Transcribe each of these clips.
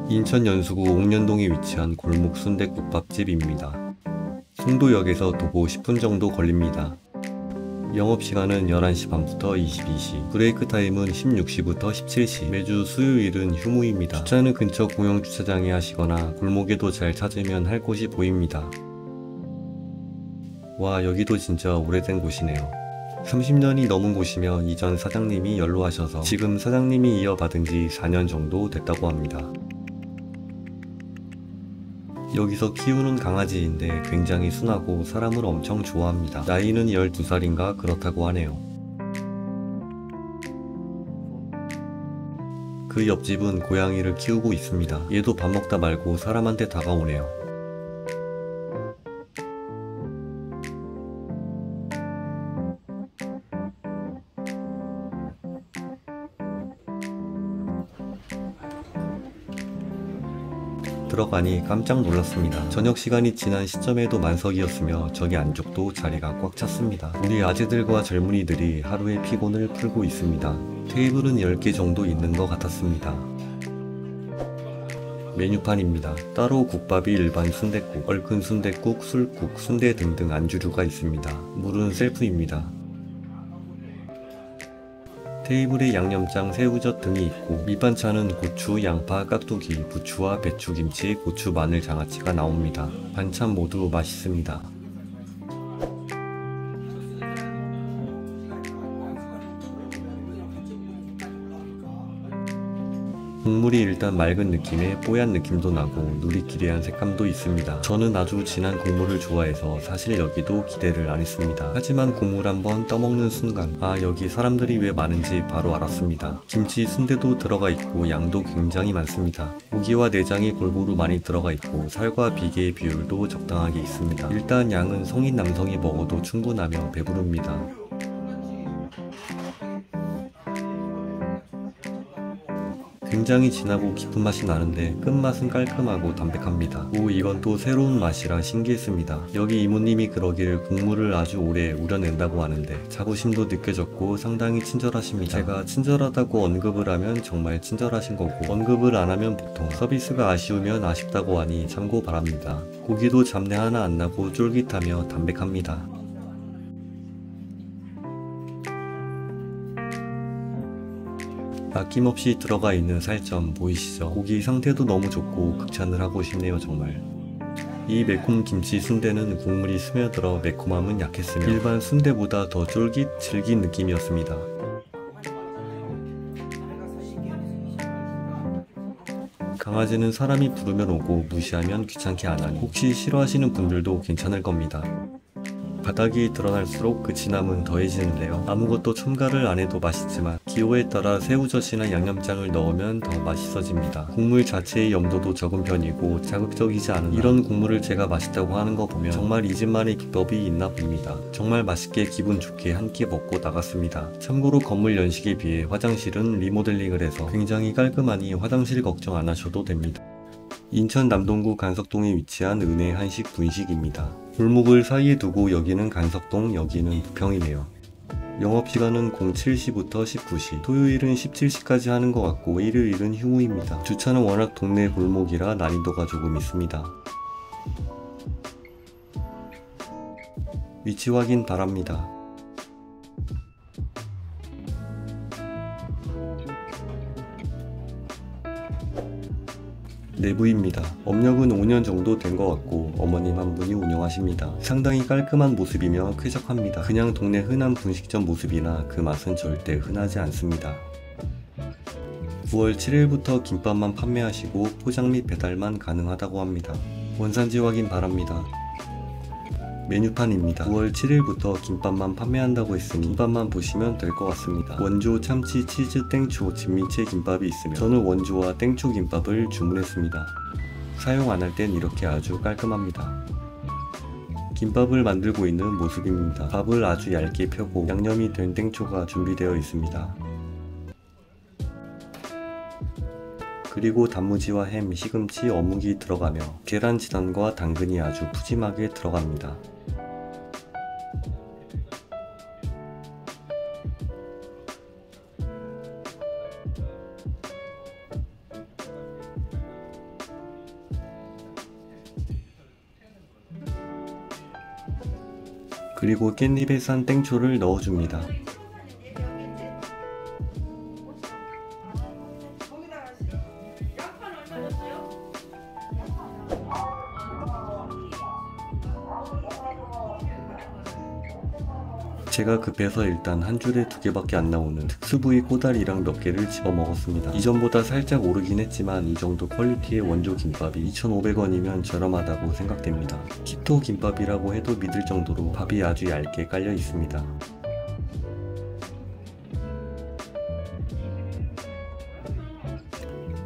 인천 연수구 옥년동에 위치한 골목 순댓국밥집입니다. 송도역에서 도보 10분 정도 걸립니다. 영업시간은 11시 반부터 22시, 브레이크 타임은 16시부터 17시, 매주 수요일은 휴무입니다. 주차는 근처 공영주차장에 하시거나 골목에도 잘 찾으면 할 곳이 보입니다. 와, 여기도 진짜 오래된 곳이네요. 30년이 넘은 곳이며 이전 사장님이 연로하셔서 지금 사장님이 이어받은 지 4년 정도 됐다고 합니다. 여기서 키우는 강아지인데 굉장히 순하고 사람을 엄청 좋아합니다. 나이는 12살인가 그렇다고 하네요. 그 옆집은 고양이를 키우고 있습니다. 얘도 밥 먹다 말고 사람한테 다가오네요. 들어가니 깜짝 놀랐습니다. 저녁 시간이 지난 시점에도 만석이었으며 저기 안쪽도 자리가 꽉 찼습니다. 우리 아재들과 젊은이들이 하루의 피곤을 풀고 있습니다. 테이블은 10개 정도 있는 것 같았습니다. 메뉴판입니다. 따로 국밥이 일반 순댓국, 얼큰 순댓국, 술국, 순대 등등 안주류가 있습니다. 물은 셀프입니다. 테이블에 양념장, 새우젓 등이 있고 밑반찬은 고추, 양파, 깍두기, 부추와 배추, 김치, 고추, 마늘, 장아찌가 나옵니다. 반찬 모두 맛있습니다. 국물이 일단 맑은 느낌에 뽀얀 느낌도 나고 누리끼리한 색감도 있습니다. 저는 아주 진한 국물을 좋아해서 사실 여기도 기대를 안 했습니다. 하지만 국물 한번 떠먹는 순간 아, 여기 사람들이 왜 많은지 바로 알았습니다. 김치, 순대도 들어가 있고 양도 굉장히 많습니다. 고기와 내장이 골고루 많이 들어가 있고 살과 비계의 비율도 적당하게 있습니다. 일단 양은 성인 남성이 먹어도 충분하며 배부릅니다. 굉장히 진하고 깊은 맛이 나는데 끝맛은 깔끔하고 담백합니다. 오, 이건 또 새로운 맛이라 신기했습니다. 여기 이모님이 그러길 국물을 아주 오래 우려낸다고 하는데 자부심도 느껴졌고 상당히 친절하십니다. 제가 친절하다고 언급을 하면 정말 친절하신 거고 언급을 안 하면 보통 서비스가 아쉬우면 아쉽다고 하니 참고 바랍니다. 고기도 잡내 하나 안 나고 쫄깃하며 담백합니다. 아낌없이 들어가 있는 살점 보이시죠? 고기 상태도 너무 좋고 극찬을 하고 싶네요 정말. 이 매콤 김치 순대는 국물이 스며들어 매콤함은 약했으며 일반 순대보다 더 쫄깃 질긴 느낌이었습니다. 강아지는 사람이 부르면 오고 무시하면 귀찮게 안 하니 혹시 싫어하시는 분들도 괜찮을 겁니다. 바닥이 드러날수록 그 진함은 더해지는데요. 아무것도 첨가를 안 해도 맛있지만 기호에 따라 새우젓이나 양념장을 넣으면 더 맛있어집니다. 국물 자체의 염도도 적은 편이고 자극적이지 않은 이런 국물을 제가 맛있다고 하는 거 보면 정말 이 집만의 비법이 있나 봅니다. 정말 맛있게 기분 좋게 한 끼 먹고 나갔습니다. 참고로 건물 연식에 비해 화장실은 리모델링을 해서 굉장히 깔끔하니 화장실 걱정 안 하셔도 됩니다. 인천 남동구 간석동에 위치한 은혜 한식 분식입니다. 골목을 사이에 두고 여기는 간석동, 여기는 부평이네요. 영업시간은 07시부터 19시, 토요일은 17시까지 하는 것 같고 일요일은 휴무입니다. 주차는 워낙 동네 골목이라 난이도가 조금 있습니다. 위치 확인 바랍니다. 내부입니다. 업력은 5년 정도 된 것 같고 어머님 한 분이 운영하십니다. 상당히 깔끔한 모습이며 쾌적합니다. 그냥 동네 흔한 분식점 모습이나 그 맛은 절대 흔하지 않습니다. 9월 7일부터 김밥만 판매하시고 포장 및 배달만 가능하다고 합니다. 원산지 확인 바랍니다. 메뉴판입니다. 9월 7일부터 김밥만 판매한다고 했으니 김밥만 보시면 될 것 같습니다. 원조 참치 치즈 땡초 진미채 김밥이 있으며 저는 원조와 땡초 김밥을 주문했습니다. 사용 안 할 땐 이렇게 아주 깔끔합니다. 김밥을 만들고 있는 모습입니다. 밥을 아주 얇게 펴고 양념이 된 땡초가 준비되어 있습니다. 그리고 단무지와 햄, 시금치, 어묵이 들어가며 계란 지단과 당근이 아주 푸짐하게 들어갑니다. 그리고 깻잎에 싼 땡초를 넣어줍니다. 제가 급해서 일단 한 줄에 2개밖에 안 나오는 특수부위 꼬다리랑 몇 개를 집어 먹었습니다. 이전보다 살짝 오르긴 했지만 이 정도 퀄리티의 원조 김밥이 2,500원이면 저렴하다고 생각됩니다. 키토 김밥이라고 해도 믿을 정도로 밥이 아주 얇게 깔려 있습니다.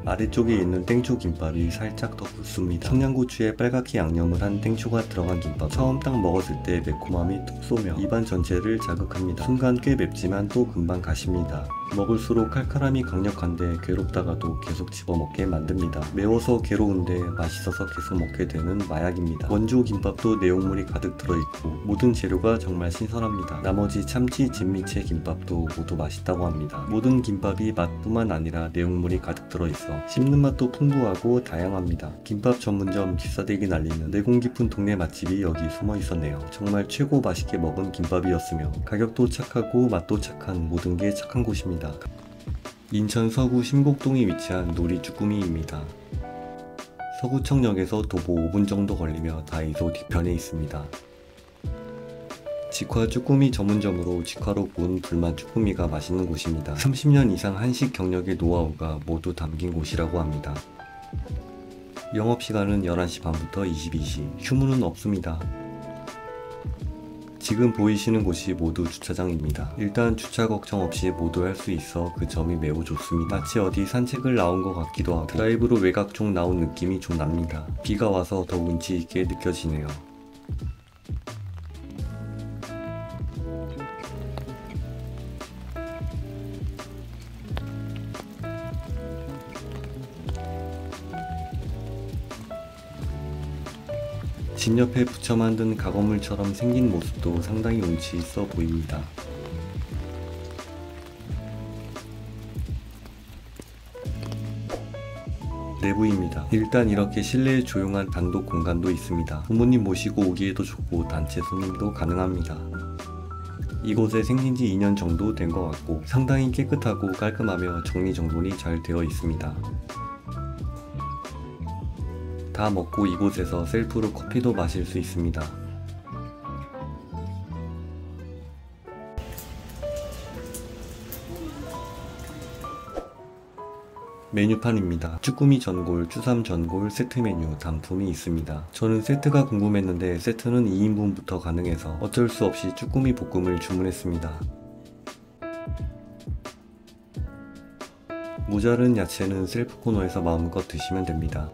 아래쪽에 있는 땡초 김밥이 살짝 더 굵습니다. 청양고추에 빨갛게 양념을 한 땡초가 들어간 김밥. 처음 딱 먹었을 때 매콤함이 톡 쏘며 입안 전체를 자극합니다. 순간 꽤 맵지만 또 금방 가십니다. 먹을수록 칼칼함이 강력한데 괴롭다가도 계속 집어먹게 만듭니다. 매워서 괴로운데 맛있어서 계속 먹게 되는 마약입니다. 원조 김밥도 내용물이 가득 들어있고 모든 재료가 정말 신선합니다. 나머지 참치, 진미채 김밥도 모두 맛있다고 합니다. 모든 김밥이 맛뿐만 아니라 내용물이 가득 들어있어 씹는 맛도 풍부하고 다양합니다. 김밥 전문점 기싸대기 날리는 내공 깊은 동네 맛집이 여기 숨어 있었네요. 정말 최고 맛있게 먹은 김밥이었으며 가격도 착하고 맛도 착한 모든 게 착한 곳입니다. 인천 서구 신곡동에 위치한 놀이 쭈꾸미입니다. 서구청역에서 도보 5분 정도 걸리며 다이소 뒤편에 있습니다. 직화 쭈꾸미 전문점으로 직화로 구운 불맛 쭈꾸미가 맛있는 곳입니다. 30년 이상 한식 경력의 노하우가 모두 담긴 곳이라고 합니다. 영업시간은 11시 반부터 22시, 휴무는 없습니다. 지금 보이시는 곳이 모두 주차장입니다. 일단 주차 걱정 없이 모두 할 수 있어 그 점이 매우 좋습니다. 마치 어디 산책을 나온 것 같기도 하고 드라이브로 외곽 쪽 나온 느낌이 좀 납니다. 비가 와서 더 운치 있게 느껴지네요. 집 옆에 붙여 만든 가건물처럼 생긴 모습도 상당히 운치 있어 보입니다. 내부입니다. 일단 이렇게 실내에 조용한 단독 공간도 있습니다. 부모님 모시고 오기에도 좋고 단체 손님도 가능합니다. 이곳에 생긴 지 2년 정도 된 것 같고 상당히 깨끗하고 깔끔하며 정리정돈이 잘 되어 있습니다. 다 먹고 이곳에서 셀프로 커피도 마실 수 있습니다. 메뉴판입니다. 쭈꾸미 전골, 쭈삼 전골, 세트 메뉴, 단품이 있습니다. 저는 세트가 궁금했는데 세트는 2인분부터 가능해서 어쩔 수 없이 쭈꾸미 볶음을 주문했습니다. 모자른 야채는 셀프 코너에서 마음껏 드시면 됩니다.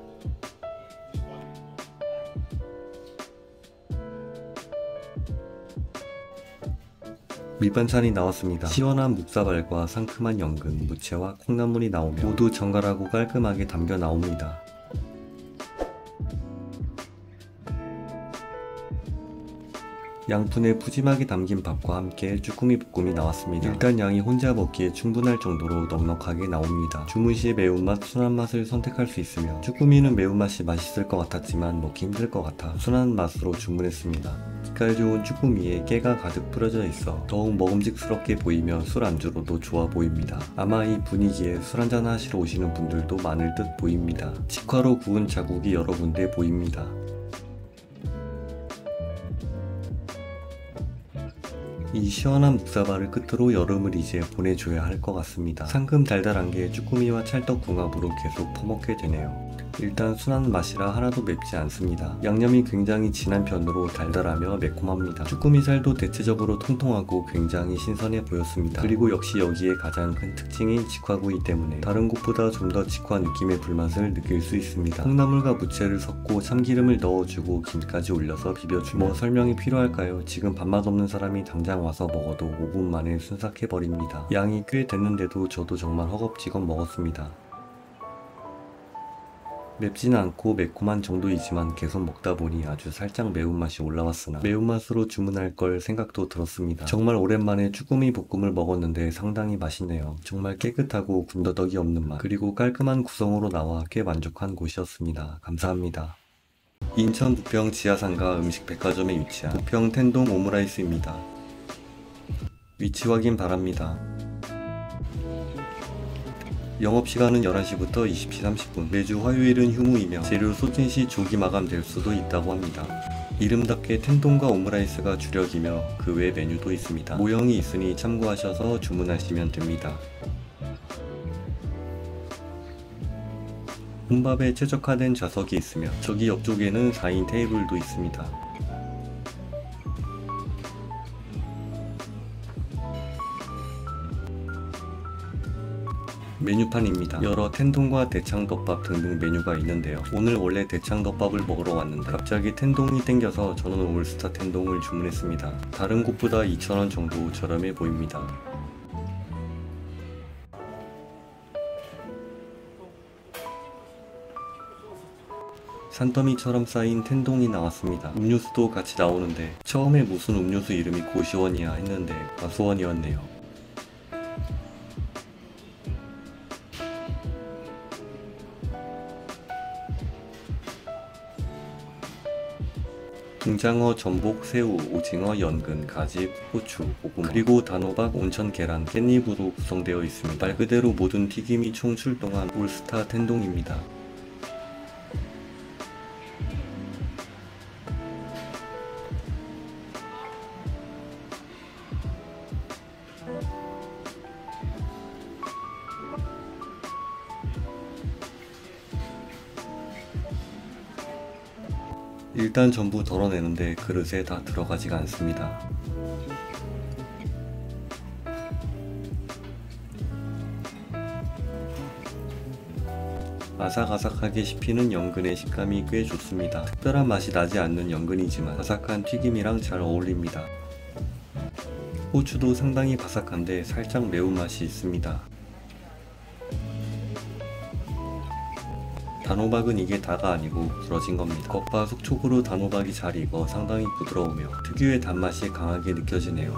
밑반찬이 나왔습니다. 시원한 묵사발과 상큼한 연근, 무채와 콩나물이 나오며 모두 정갈하고 깔끔하게 담겨 나옵니다. 양푼에 푸짐하게 담긴 밥과 함께 쭈꾸미 볶음이 나왔습니다. 일단 양이 혼자 먹기에 충분할 정도로 넉넉하게 나옵니다. 주문 시에 매운맛, 순한맛을 선택할 수 있으며 쭈꾸미는 매운맛이 맛있을 것 같았지만 먹기 힘들 것 같아 순한 맛으로 주문했습니다. 색깔 좋은 쭈꾸미에 깨가 가득 뿌려져 있어 더욱 먹음직스럽게 보이며 술 안주로도 좋아 보입니다. 아마 이 분위기에 술 한잔 하시러 오시는 분들도 많을 듯 보입니다. 직화로 구운 자국이 여러 군데 보입니다. 이 시원한 묵사발을 끝으로 여름을 이제 보내줘야 할 것 같습니다. 상큼 달달한 게 쭈꾸미와 찰떡궁합으로 계속 퍼먹게 되네요. 일단 순한 맛이라 하나도 맵지 않습니다. 양념이 굉장히 진한 편으로 달달하며 매콤합니다. 쭈꾸미 살도 대체적으로 통통하고 굉장히 신선해 보였습니다. 그리고 역시 여기에 가장 큰 특징인 직화구이 때문에 다른 곳보다 좀 더 직화 느낌의 불맛을 느낄 수 있습니다. 콩나물과 무채를 섞고 참기름을 넣어주고 김까지 올려서 비벼주면 뭐 설명이 필요할까요? 지금 밥맛 없는 사람이 당장 와서 먹어도 5분 만에 순삭해버립니다. 양이 꽤 됐는데도 저도 정말 허겁지겁 먹었습니다. 맵지는 않고 매콤한 정도이지만 계속 먹다 보니 아주 살짝 매운맛이 올라왔으나 매운맛으로 주문할 걸 생각도 들었습니다. 정말 오랜만에 쭈꾸미 볶음을 먹었는데 상당히 맛있네요. 정말 깨끗하고 군더더기 없는 맛 그리고 깔끔한 구성으로 나와 꽤 만족한 곳이었습니다. 감사합니다. 인천 부평 지하상가 음식백화점에 위치한 부평 텐동 오므라이스입니다. 위치 확인 바랍니다. 영업시간은 11시부터 20시 30분, 매주 화요일은 휴무이며 재료 소진 시 조기 마감될 수도 있다고 합니다. 이름답게 텐동과 오므라이스가 주력이며 그 외 메뉴도 있습니다. 모형이 있으니 참고하셔서 주문하시면 됩니다. 혼밥에 최적화된 좌석이 있으며 저기 옆쪽에는 4인 테이블도 있습니다. 메뉴판입니다. 여러 텐동과 대창덮밥 등등 메뉴가 있는데요. 오늘 원래 대창덮밥을 먹으러 왔는데 갑자기 텐동이 땡겨서 저는 올스타 텐동을 주문했습니다. 다른 곳보다 2,000원 정도 저렴해 보입니다. 산더미처럼 쌓인 텐동이 나왔습니다. 음료수도 같이 나오는데 처음에 무슨 음료수 이름이 고시원이야 했는데 과수원이었네요. 붕장어, 전복, 새우, 오징어, 연근, 가지, 고추, 고구마, 그리고 단호박, 온천 계란, 깻잎으로 구성되어 있습니다. 말 그대로 모든 튀김이 총 출동한 올스타 텐동입니다. 일단 전부 덜어내는데 그릇에 다 들어가지가 않습니다. 아삭아삭하게 씹히는 연근의 식감이 꽤 좋습니다. 특별한 맛이 나지 않는 연근이지만 바삭한 튀김이랑 잘 어울립니다. 고추도 상당히 바삭한데 살짝 매운맛이 있습니다. 단호박은 이게 다가 아니고 부러진 겁니다. 겉바 속촉으로 단호박이 잘 익어 상당히 부드러우며 특유의 단맛이 강하게 느껴지네요.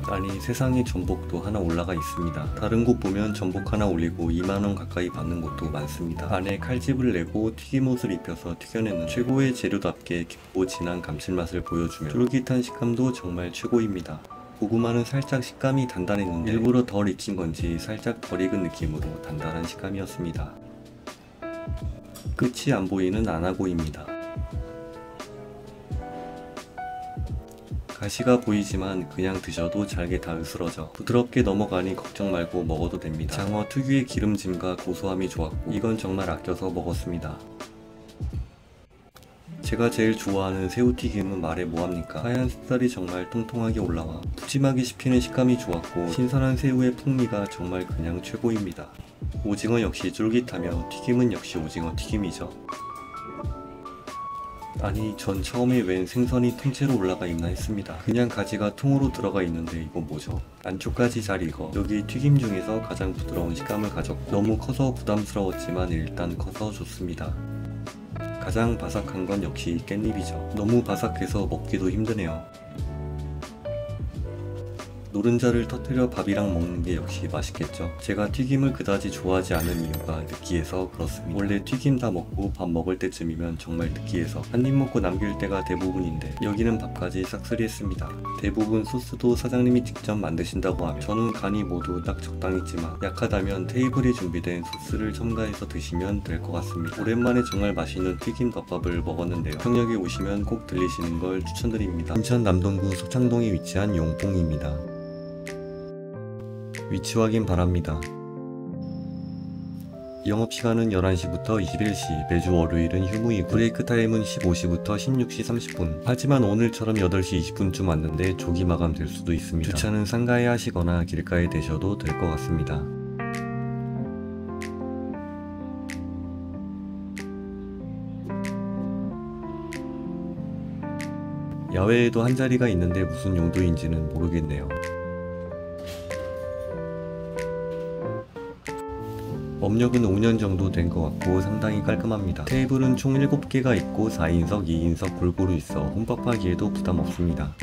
아니 세상에 전복도 하나 올라가 있습니다. 다른 곳 보면 전복 하나 올리고 2만원 가까이 받는 곳도 많습니다. 안에 칼집을 내고 튀김옷을 입혀서 튀겨내는 최고의 재료답게 깊고 진한 감칠맛을 보여주며 쫄깃한 식감도 정말 최고입니다. 고구마는 살짝 식감이 단단했는데 일부러 덜 익힌 건지 살짝 덜 익은 느낌으로 단단한 식감이었습니다. 끝이 안 보이는 안하고입니다. 가시가 보이지만 그냥 드셔도 잘게 다 으스러져 부드럽게 넘어가니 걱정 말고 먹어도 됩니다. 장어 특유의 기름짐과 고소함이 좋았고 이건 정말 아껴서 먹었습니다. 제가 제일 좋아하는 새우튀김은 말해 뭐합니까? 하얀 색살이 정말 통통하게 올라와 푸짐하게 씹히는 식감이 좋았고 신선한 새우의 풍미가 정말 그냥 최고입니다. 오징어 역시 쫄깃하며 튀김은 역시 오징어 튀김이죠. 아니 전 처음에 웬 생선이 통째로 올라가 있나 했습니다. 그냥 가지가 통으로 들어가 있는데 이거 뭐죠? 안쪽까지 잘 익어 여기 튀김 중에서 가장 부드러운 식감을 가졌고 너무 커서 부담스러웠지만 일단 커서 좋습니다. 가장 바삭한 건 역시 깻잎이죠. 너무 바삭해서 먹기도 힘드네요. 노른자를 터뜨려 밥이랑 먹는 게 역시 맛있겠죠. 제가 튀김을 그다지 좋아하지 않은 이유가 느끼해서 그렇습니다. 원래 튀김 다 먹고 밥 먹을 때쯤이면 정말 느끼해서 한 입 먹고 남길 때가 대부분인데 여기는 밥까지 싹쓸이 했습니다. 대부분 소스도 사장님이 직접 만드신다고 하며 저는 간이 모두 딱 적당했지만 약하다면 테이블에 준비된 소스를 첨가해서 드시면 될 것 같습니다. 오랜만에 정말 맛있는 튀김 덮밥을 먹었는데요. 평역에 오시면 꼭 들리시는 걸 추천드립니다. 인천 남동구 소창동에 위치한 용뽕입니다. 위치 확인 바랍니다. 영업시간은 11시부터 21시, 매주 월요일은 휴무이고 브레이크 타임은 15시부터 16시 30분. 하지만 오늘처럼 8시 20분쯤 왔는데 조기 마감될 수도 있습니다. 주차는 상가에 하시거나 길가에 대셔도 될 것 같습니다. 야외에도 한 자리가 있는데 무슨 용도인지는 모르겠네요. 업력은 5년 정도 된 것 같고 상당히 깔끔합니다. 테이블은 총 7개가 있고 4인석, 2인석 골고루 있어 혼밥하기에도 부담 없습니다.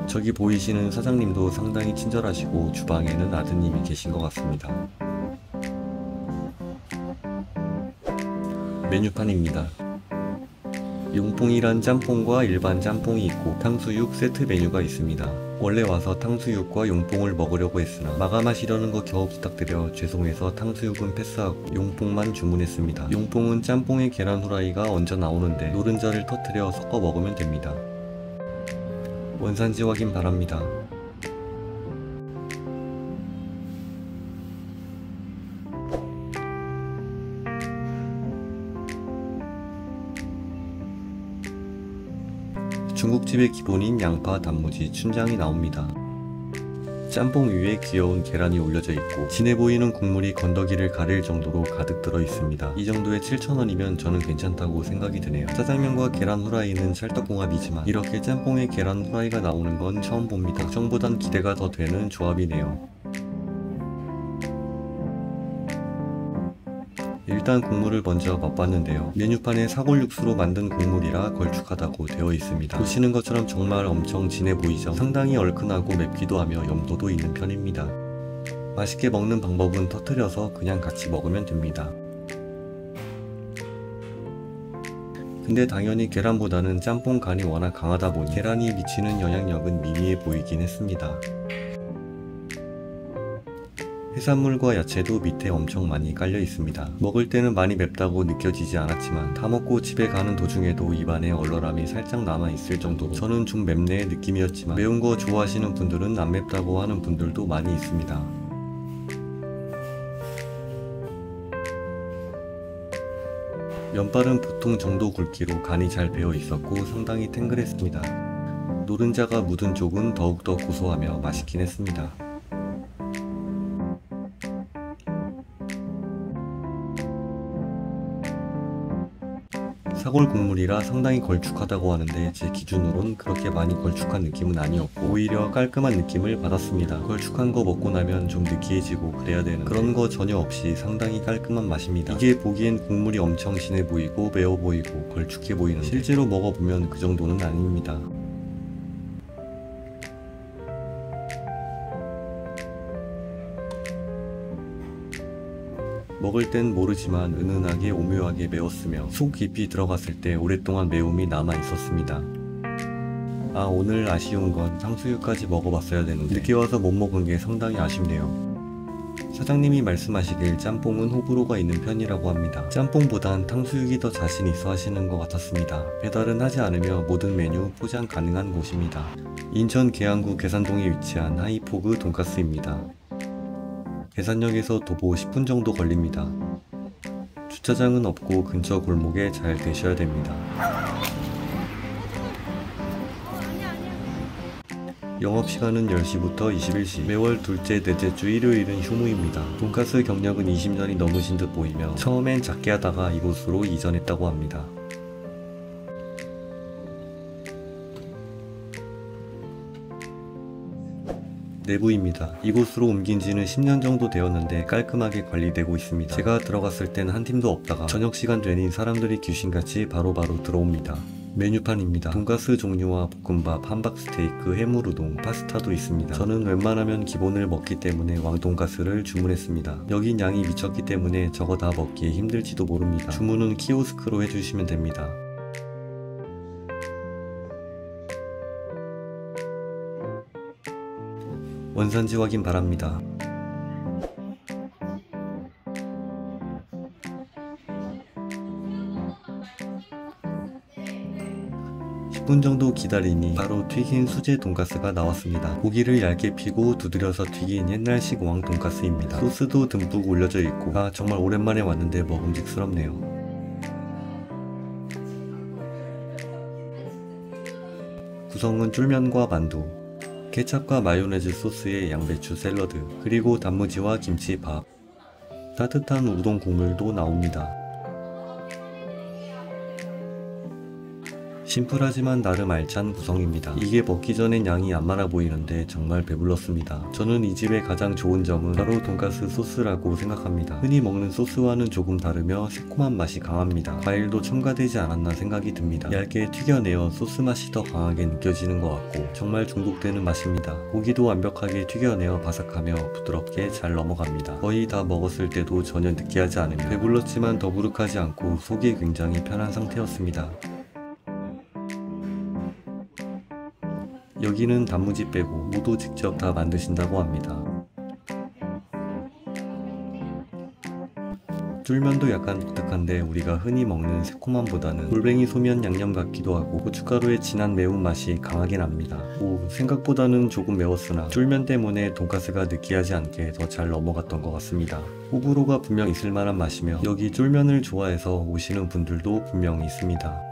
저기 보이시는 사장님도 상당히 친절하시고 주방에는 아드님이 계신 것 같습니다. 메뉴판입니다. 용뽕이란 짬뽕과 일반 짬뽕이 있고 탕수육 세트 메뉴가 있습니다. 원래 와서 탕수육과 용뽕을 먹으려고 했으나 마감하시려는 거 겨우 부탁드려 죄송해서 탕수육은 패스하고 용뽕만 주문했습니다. 용뽕은 짬뽕에 계란 후라이가 얹어 나오는데 노른자를 터뜨려 섞어 먹으면 됩니다. 원산지 확인 바랍니다. 중국집의 기본인 양파, 단무지, 춘장이 나옵니다. 짬뽕 위에 귀여운 계란이 올려져 있고 진해 보이는 국물이 건더기를 가릴 정도로 가득 들어 있습니다. 이 정도에 7,000원이면 저는 괜찮다고 생각이 드네요. 짜장면과 계란 후라이는 찰떡궁합이지만 이렇게 짬뽕에 계란 후라이가 나오는 건 처음 봅니다. 걱정보단 기대가 더 되는 조합이네요. 일단 국물을 먼저 맛봤는데요. 메뉴판에 사골육수로 만든 국물이라 걸쭉하다고 되어 있습니다. 보시는 것처럼 정말 엄청 진해 보이죠? 상당히 얼큰하고 맵기도 하며 염도도 있는 편입니다. 맛있게 먹는 방법은 터뜨려서 그냥 같이 먹으면 됩니다. 근데 당연히 계란보다는 짬뽕 간이 워낙 강하다 보니 계란이 미치는 영향력은 미미해 보이긴 했습니다. 해산물과 야채도 밑에 엄청 많이 깔려 있습니다. 먹을 때는 많이 맵다고 느껴지지 않았지만 다 먹고 집에 가는 도중에도 입안에 얼얼함이 살짝 남아 있을 정도로 저는 좀 맵네의 느낌이었지만 매운 거 좋아하시는 분들은 안 맵다고 하는 분들도 많이 있습니다. 면발은 보통 정도 굵기로 간이 잘 배어 있었고 상당히 탱글했습니다. 노른자가 묻은 쪽은 더욱더 고소하며 맛있긴 했습니다. 사골 국물이라 상당히 걸쭉하다고 하는데 제 기준으론 그렇게 많이 걸쭉한 느낌은 아니었고 오히려 깔끔한 느낌을 받았습니다. 걸쭉한 거 먹고 나면 좀 느끼해지고 그래야 되는데 그런 거 전혀 없이 상당히 깔끔한 맛입니다. 이게 보기엔 국물이 엄청 진해 보이고 매워 보이고 걸쭉해 보이는데 실제로 먹어보면 그 정도는 아닙니다. 먹을 땐 모르지만 은은하게 오묘하게 매웠으며 속 깊이 들어갔을 때 오랫동안 매움이 남아 있었습니다. 아, 오늘 아쉬운 건 탕수육까지 먹어봤어야 되는데 늦게 와서 못 먹은 게 상당히 아쉽네요. 사장님이 말씀하시길 짬뽕은 호불호가 있는 편이라고 합니다. 짬뽕보단 탕수육이 더 자신 있어 하시는 것 같았습니다. 배달은 하지 않으며 모든 메뉴 포장 가능한 곳입니다. 인천 계양구 계산동에 위치한 하이포그 돈가스입니다. 계산역에서 도보 10분 정도 걸립니다. 주차장은 없고 근처 골목에 잘 되셔야 됩니다. 영업시간은 10시부터 21시, 매월 둘째, 넷째 주 일요일은 휴무입니다. 돈가스 경력은 20년이 넘으신 듯 보이며 처음엔 작게 하다가 이곳으로 이전했다고 합니다. 내부입니다. 이곳으로 옮긴 지는 10년 정도 되었는데 깔끔하게 관리되고 있습니다. 제가 들어갔을 땐 한 팀도 없다가 저녁시간 되니 사람들이 귀신같이 바로바로 들어옵니다. 메뉴판입니다. 돈가스 종류와 볶음밥, 함박스테이크, 해물우동, 파스타도 있습니다. 저는 웬만하면 기본을 먹기 때문에 왕돈가스를 주문했습니다. 여긴 양이 미쳤기 때문에 저거 다 먹기에 힘들지도 모릅니다. 주문은 키오스크로 해주시면 됩니다. 원산지 확인 바랍니다. 10분 정도 기다리니 바로 튀긴 수제 돈가스가 나왔습니다. 고기를 얇게 피고 두드려서 튀긴 옛날식 왕 돈가스입니다. 소스도 듬뿍 올려져 있고 정말 오랜만에 왔는데 먹음직스럽네요. 구성은 쫄면과 만두, 케찹과 마요네즈 소스의 양배추 샐러드, 그리고 단무지와 김치, 밥, 따뜻한 우동 국물도 나옵니다. 심플하지만 나름 알찬 구성입니다. 이게 먹기 전엔 양이 안 많아 보이는데 정말 배불렀습니다. 저는 이 집의 가장 좋은 점은 바로 돈가스 소스라고 생각합니다. 흔히 먹는 소스와는 조금 다르며 새콤한 맛이 강합니다. 과일도 첨가되지 않았나 생각이 듭니다. 얇게 튀겨내어 소스 맛이 더 강하게 느껴지는 것 같고 정말 중독되는 맛입니다. 고기도 완벽하게 튀겨내어 바삭하며 부드럽게 잘 넘어갑니다. 거의 다 먹었을 때도 전혀 느끼하지 않으며 배불렀지만 더부룩하지 않고 속이 굉장히 편한 상태였습니다. 여기는 단무지 빼고 무도 직접 다 만드신다고 합니다. 쫄면도 약간 독특한데 우리가 흔히 먹는 새콤함보다는 골뱅이 소면 양념 같기도 하고 고춧가루의 진한 매운맛이 강하게 납니다. 생각보다는 조금 매웠으나 쫄면 때문에 돈가스가 느끼하지 않게 더 잘 넘어갔던 것 같습니다. 호불호가 분명 있을 만한 맛이며 여기 쫄면을 좋아해서 오시는 분들도 분명히 있습니다.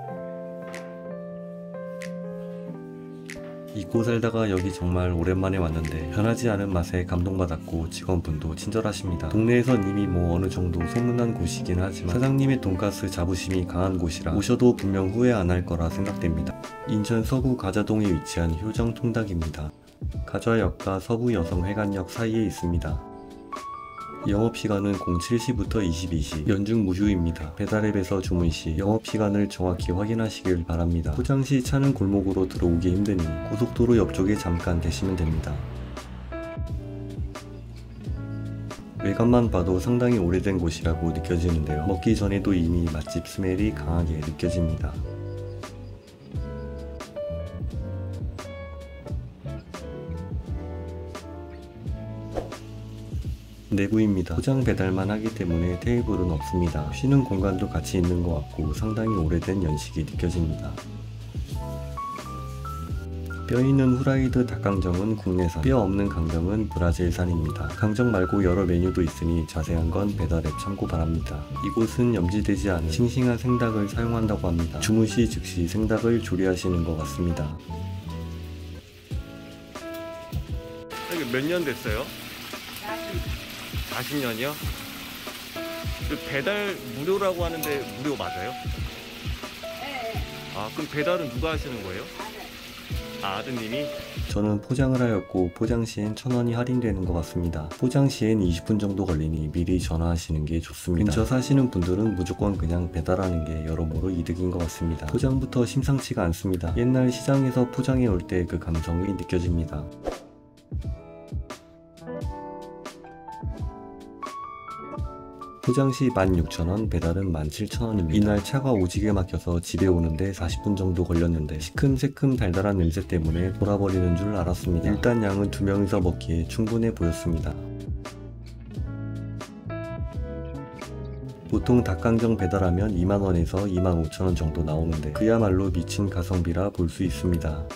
잊고 살다가 여기 정말 오랜만에 왔는데 변하지 않은 맛에 감동받았고 직원분도 친절하십니다. 동네에선 이미 어느 정도 소문난 곳이긴 하지만 사장님의 돈가스 자부심이 강한 곳이라 오셔도 분명 후회 안 할 거라 생각됩니다. 인천 서구 가자동에 위치한 효정통닭입니다. 가좌역과 서부여성회관역 사이에 있습니다. 영업시간은 07시부터 22시, 연중 무휴입니다. 배달앱에서 주문시 영업시간을 정확히 확인하시길 바랍니다. 포장시 차는 골목으로 들어오기 힘드니 고속도로 옆쪽에 잠깐 대시면 됩니다. 외관만 봐도 상당히 오래된 곳이라고 느껴지는데요. 먹기 전에도 이미 맛집 스멜이 강하게 느껴집니다. 내부입니다. 포장 배달만 하기 때문에 테이블은 없습니다. 쉬는 공간도 같이 있는 것 같고 상당히 오래된 연식이 느껴집니다. 뼈 있는 후라이드 닭강정은 국내산, 뼈 없는 강정은 브라질산입니다. 강정 말고 여러 메뉴도 있으니 자세한 건 배달앱 참고 바랍니다. 이곳은 염지되지 않은 싱싱한 생닭을 사용한다고 합니다. 주문 시 즉시 생닭을 조리하시는 것 같습니다. 여기 몇 년 됐어요? 40년이요? 배달 무료라고 하는데 무료 맞아요? 네. 아, 그럼 배달은 누가 하시는 거예요? 아드님이? 저는 포장을 하였고 포장 시엔 1,000원이 할인되는 것 같습니다. 포장 시엔 20분 정도 걸리니 미리 전화하시는 게 좋습니다. 근처 사시는 분들은 무조건 그냥 배달하는 게 여러모로 이득인 것 같습니다. 포장부터 심상치가 않습니다. 옛날 시장에서 포장해 올 때 그 감성이 느껴집니다. 포장 시 16,000원, 배달은 17,000원입니다. 이날 차가 오지게 막혀서 집에 오는데 40분 정도 걸렸는데 시큼새큼 달달한 냄새 때문에 돌아버리는 줄 알았습니다. 일단 양은 2명이서 먹기에 충분해 보였습니다. 보통 닭강정 배달하면 2만원에서 25,000원 정도 나오는데 그야말로 미친 가성비라 볼 수 있습니다.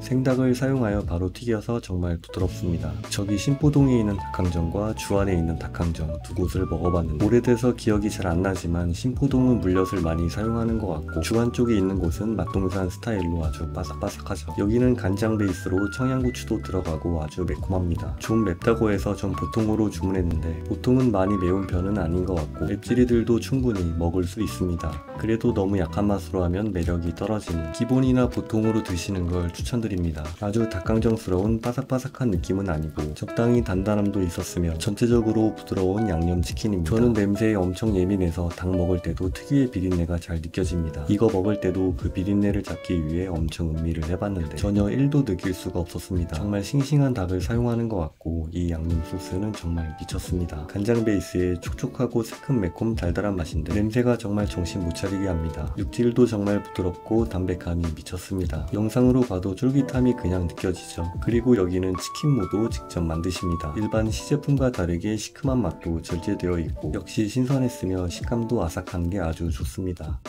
생닭을 사용하여 바로 튀겨서 정말 부드럽습니다. 저기 신포동에 있는 닭강정과 주안에 있는 닭강정 두 곳을 먹어봤는데 오래돼서 기억이 잘 안 나지만 신포동은 물엿을 많이 사용하는 것 같고 주안 쪽에 있는 곳은 맛동산 스타일로 아주 바삭바삭하죠. 여기는 간장 베이스로 청양고추도 들어가고 아주 매콤합니다. 좀 맵다고 해서 전 보통으로 주문했는데 보통은 많이 매운 편은 아닌 것 같고 맵찔이들도 충분히 먹을 수 있습니다. 그래도 너무 약한 맛으로 하면 매력이 떨어지는 기본이나 보통으로 드시는 걸 추천드립니다. 아주 닭강정스러운 바삭바삭한 느낌은 아니고 적당히 단단함도 있었으며 전체적으로 부드러운 양념치킨입니다. 저는 냄새에 엄청 예민해서 닭 먹을 때도 특유의 비린내가 잘 느껴집니다. 이거 먹을 때도 그 비린내를 잡기 위해 엄청 음미를 해봤는데 전혀 1도 느낄 수가 없었습니다. 정말 싱싱한 닭을 사용하는 것 같고 이 양념 소스는 정말 미쳤습니다. 간장 베이스에 촉촉하고 새콤매콤 달달한 맛인데 냄새가 정말 정신 못 차리게 합니다. 육질도 정말 부드럽고 담백함이 미쳤습니다. 영상으로 봐도 쫄깃함이 그냥 느껴지죠. 그리고 여기는 치킨무도 직접 만드십니다. 일반 시제품과 다르게 시큼한 맛도 절제되어 있고 역시 신선했으며 식감도 아삭한 게 아주 좋습니다.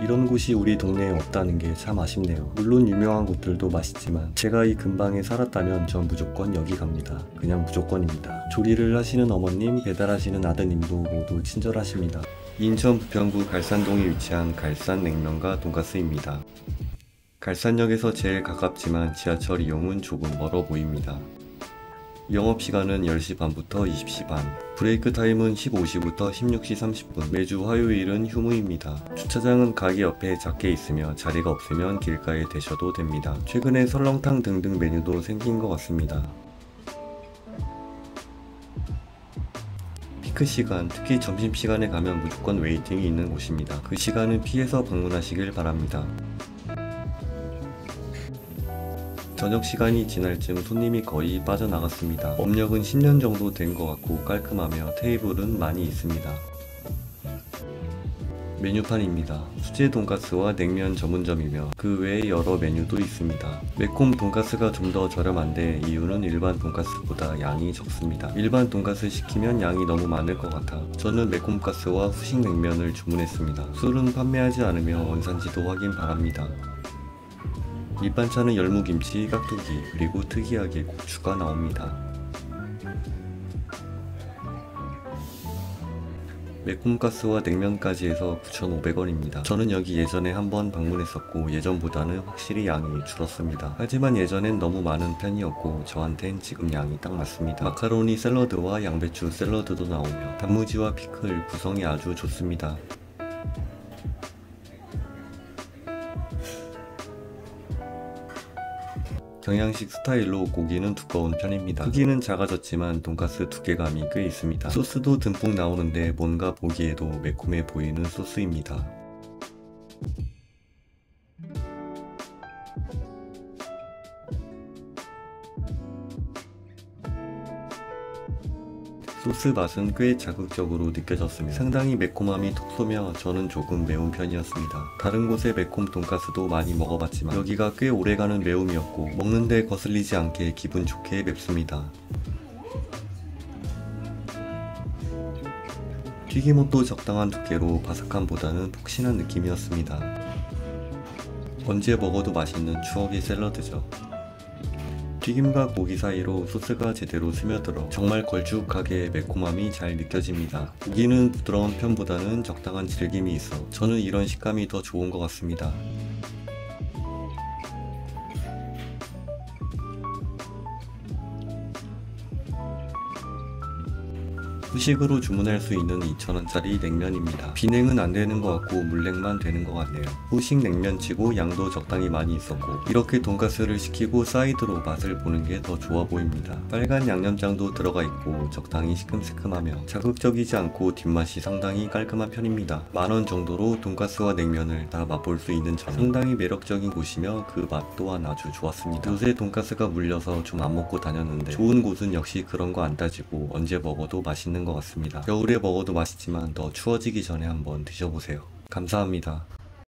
이런 곳이 우리 동네에 없다는 게 참 아쉽네요. 물론 유명한 곳들도 맛있지만 제가 이 근방에 살았다면 전 무조건 여기 갑니다. 그냥 무조건입니다. 조리를 하시는 어머님, 배달하시는 아드님도 모두 친절하십니다. 인천 부평구 갈산동에 위치한 갈산냉면과 돈가스입니다. 갈산역에서 제일 가깝지만 지하철 이용은 조금 멀어 보입니다. 영업시간은 10시 반부터 20시 반, 브레이크 타임은 15시부터 16시 30분, 매주 화요일은 휴무입니다. 주차장은 가게 옆에 작게 있으며 자리가 없으면 길가에 대셔도 됩니다. 최근에 설렁탕 등등 메뉴도 생긴 것 같습니다. 피크 시간, 특히 점심시간에 가면 무조건 웨이팅이 있는 곳입니다. 그 시간은 피해서 방문하시길 바랍니다. 저녁 시간이 지날 즈음 손님이 거의 빠져나갔습니다. 업력은 10년 정도 된 것 같고 깔끔하며 테이블은 많이 있습니다. 메뉴판입니다. 수제 돈가스와 냉면 전문점이며 그 외에 여러 메뉴도 있습니다. 매콤 돈가스가 좀 더 저렴한데 이유는 일반 돈가스보다 양이 적습니다. 일반 돈가스 시키면 양이 너무 많을 것 같아 저는 매콤가스와 후식 냉면을 주문했습니다. 술은 판매하지 않으며 원산지도 확인 바랍니다. 밑반찬은 열무김치, 깍두기, 그리고 특이하게 고추가 나옵니다. 매콤가스와 냉면까지 해서 9,500원입니다. 저는 여기 예전에 한번 방문했었고 예전보다는 확실히 양이 줄었습니다. 하지만 예전엔 너무 많은 편이었고 저한텐 지금 양이 딱 맞습니다. 마카로니 샐러드와 양배추 샐러드도 나오며 단무지와 피클 구성이 아주 좋습니다. 경양식 스타일로 고기는 두꺼운 편입니다. 크기는 작아졌지만 돈가스 두께감이 꽤 있습니다. 소스도 듬뿍 나오는데 뭔가 보기에도 매콤해 보이는 소스입니다. 소스 맛은 꽤 자극적으로 느껴졌습니다. 상당히 매콤함이 톡 쏘며 저는 조금 매운 편이었습니다. 다른 곳의 매콤 돈가스도 많이 먹어봤지만 여기가 꽤 오래가는 매움이었고 먹는데 거슬리지 않게 기분 좋게 맵습니다. 튀김옷도 적당한 두께로 바삭함보다는 폭신한 느낌이었습니다. 언제 먹어도 맛있는 추억의 샐러드죠. 튀김과 고기 사이로 소스가 제대로 스며들어 정말 걸쭉하게 매콤함이 잘 느껴집니다. 고기는 부드러운 편보다는 적당한 질김이 있어 저는 이런 식감이 더 좋은 것 같습니다. 후식으로 주문할 수 있는 2,000원짜리 냉면입니다. 비냉은 안 되는 것 같고 물냉만 되는 것 같네요. 후식 냉면치고 양도 적당히 많이 있었고 이렇게 돈가스를 시키고 사이드로 맛을 보는 게 더 좋아 보입니다. 빨간 양념장도 들어가 있고 적당히 시큼시큼하며 자극적이지 않고 뒷맛이 상당히 깔끔한 편입니다. 만원 정도로 돈가스와 냉면을 다 맛볼 수 있는 점 상당히 매력적인 곳이며 그 맛 또한 아주 좋았습니다. 요새 돈가스가 물려서 좀 안 먹고 다녔는데 좋은 곳은 역시 그런 거 안 따지고 언제 먹어도 맛있는 것 같습니다. 겨울에 먹어도 맛있지만 더 추워지기 전에 한번 드셔보세요. 감사합니다.